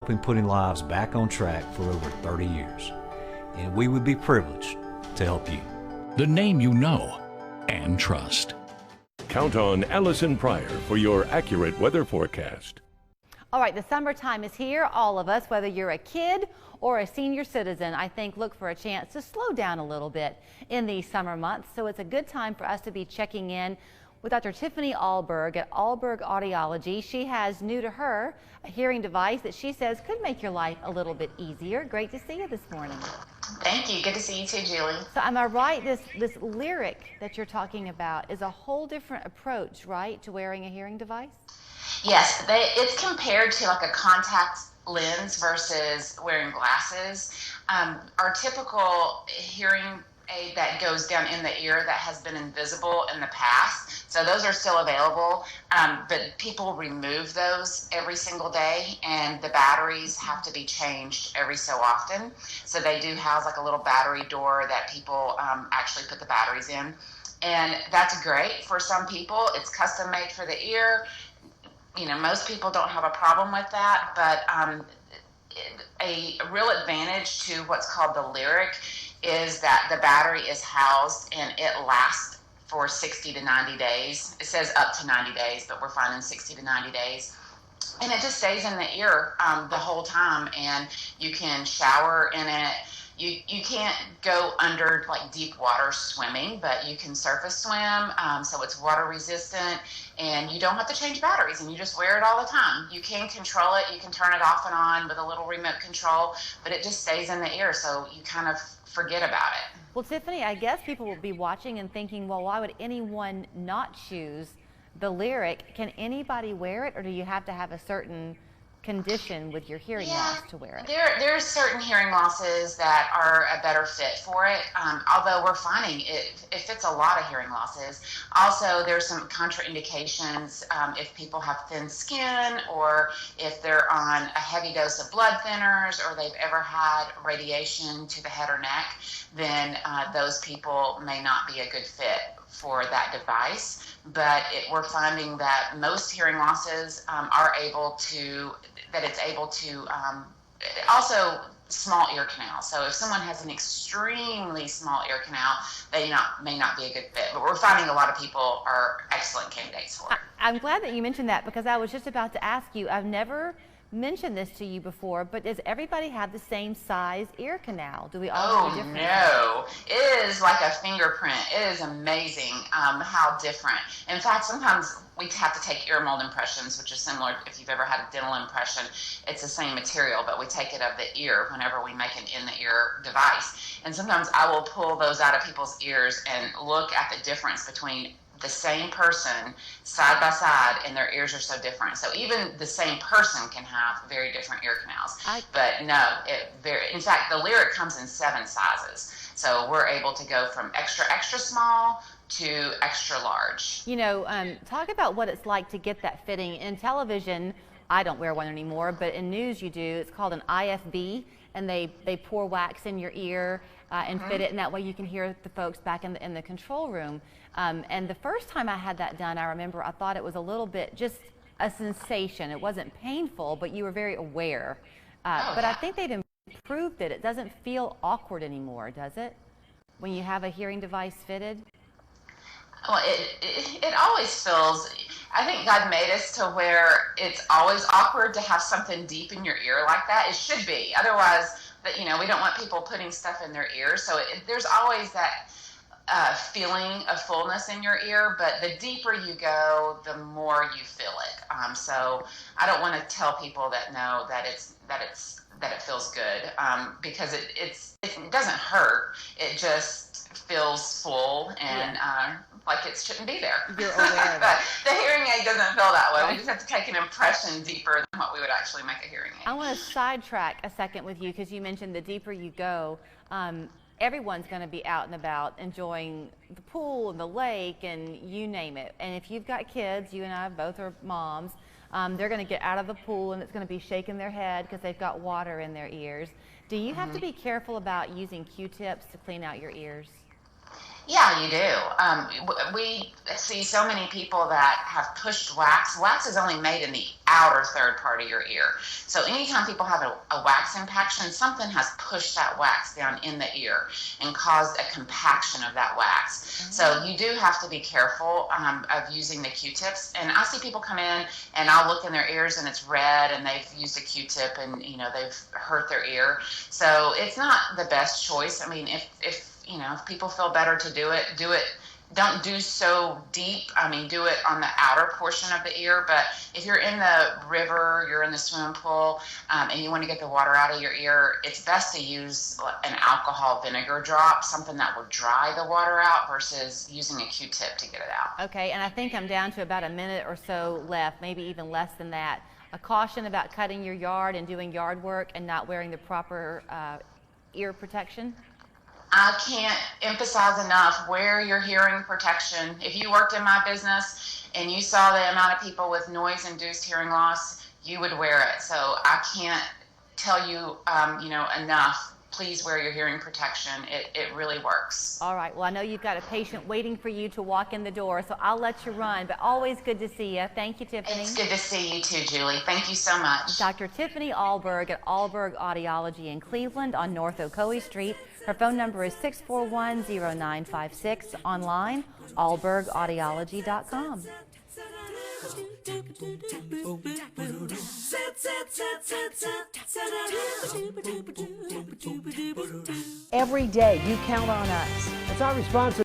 been putting lives back on track for over 30 years, and we would be privileged to help you. The name you know and trust. Count on Allison Pryor for your accurate weather forecast. All right, the summertime is here. All of us, whether you're a kid or a senior citizen, I think look for a chance to slow down a little bit in these summer months. So it's a good time for us to be checking in with Dr. Tiffany Ahlberg at Ahlberg Audiology. She has new to her a hearing device that she says could make your life a little bit easier. Great to see you this morning. Thank you. Good to see you too, Julie. So am I right? This lyric that you're talking about is a whole different approach, right, to wearing a hearing device? Yes, it's compared to like a contact lens versus wearing glasses. Our typical hearing aid that goes down in the ear that has been invisible in the past. So those are still available, but people remove those every single day, and the batteries have to be changed every so often. So they do house like a little battery door that people actually put the batteries in. And that's great for some people. It's custom made for the ear. You know, most people don't have a problem with that, but a real advantage to what's called the lyric is that the battery is housed and it lasts for 60 to 90 days. It says up to 90 days, but we're finding 60 to 90 days. And it just stays in the ear the whole time, and you can shower in it. You can't go under like deep water swimming, but you can surface swim, so it's water resistant, and you don't have to change batteries, and you just wear it all the time. You can control it. You can turn it off and on with a little remote control, but it just stays in the ear, so you kind of forget about it. Well, Tiffany, I guess people will be watching and thinking, well, why would anyone not choose the lyric? Can anybody wear it, or do you have to have a certain condition with your hearing loss to wear it? There are certain hearing losses that are a better fit for it, although we're finding it fits a lot of hearing losses. Also, there's some contraindications if people have thin skin, or if they're on a heavy dose of blood thinners, or they've ever had radiation to the head or neck, then those people may not be a good fit for that device. But we're finding that most hearing losses it's able to also small ear canal. So if someone has an extremely small ear canal, they may not be a good fit. But we're finding a lot of people are excellent candidates for it. I'm glad that you mentioned that, because I was just about to ask you, I've never mentioned this to you before, but does everybody have the same size ear canal? Do we all have a different? No, it is like a fingerprint. It is amazing how different. In fact, sometimes we have to take ear mold impressions, which is similar if you've ever had a dental impression. It's the same material, but we take it of the ear whenever we make an in-the-ear device. And sometimes I will pull those out of people's ears and look at the difference between the same person side by side, and their ears are so different. So even the same person can have very different ear canals. But no, in fact, the lyric comes in 7 sizes. So we're able to go from extra, extra small to extra large. You know, talk about what it's like to get that fitting. In television, I don't wear one anymore, but in news you do. It's called an IFB, and they pour wax in your ear and fit it, and that way you can hear the folks back in the control room. And the first time I had that done, I remember I thought it was a little bit just a sensation. It wasn't painful, but you were very aware. But I think they've improved it. It doesn't feel awkward anymore, does it, when you have a hearing device fitted? Well, it always feels, I think God made us to where it's always awkward to have something deep in your ear like that. It should be. Otherwise, we don't want people putting stuff in their ears. So there's always that feeling of fullness in your ear, but the deeper you go, the more you feel it. So I don't want to tell people that it feels good, because it doesn't hurt. It just feels full and like it shouldn't be there. You're aware of But it. the hearing aid doesn't feel that way. We just have to take an impression deeper than what we would actually make a hearing aid. I want to sidetrack a second with you, because you mentioned the deeper you go, everyone's going to be out and about enjoying the pool and the lake and you name it. And if you've got kids, you and I both are moms, they're going to get out of the pool and it's going to be shaking their head because they've got water in their ears. Do you have to be careful about using Q-tips to clean out your ears? Yeah, you do. We see so many people that have pushed wax. Wax is only made in the outer third part of your ear. So anytime people have a wax impaction, something has pushed that wax down in the ear and caused a compaction of that wax. So you do have to be careful of using the Q-tips. And I see people come in and I'll look in their ears and it's red and they've used a Q-tip and they've hurt their ear. So it's not the best choice. I mean, if people feel better to do it, do it. Don't do so deep. I mean, do it on the outer portion of the ear. But if you're in the river, you're in the swimming pool, and you want to get the water out of your ear, it's best to use an alcohol vinegar drop, something that will dry the water out versus using a Q-tip to get it out. Okay, and I think I'm down to about a minute or so left, maybe even less than that. A caution about cutting your yard and doing yard work and not wearing the proper ear protection. I can't emphasize enough, wear your hearing protection. If you worked in my business and you saw the amount of people with noise-induced hearing loss, you would wear it. So I can't tell you, enough. Please wear your hearing protection. It really works. All right. Well, I know you've got a patient waiting for you to walk in the door, so I'll let you run. But always good to see you. Thank you, Tiffany. It's good to see you too, Julie. Thank you so much. Dr. Tiffany Ahlberg at Ahlberg Audiology in Cleveland on North Ocoee Street. Her phone number is 641-0956. Online, ahlbergaudiology.com. Every day you count on us. It's our responsibility.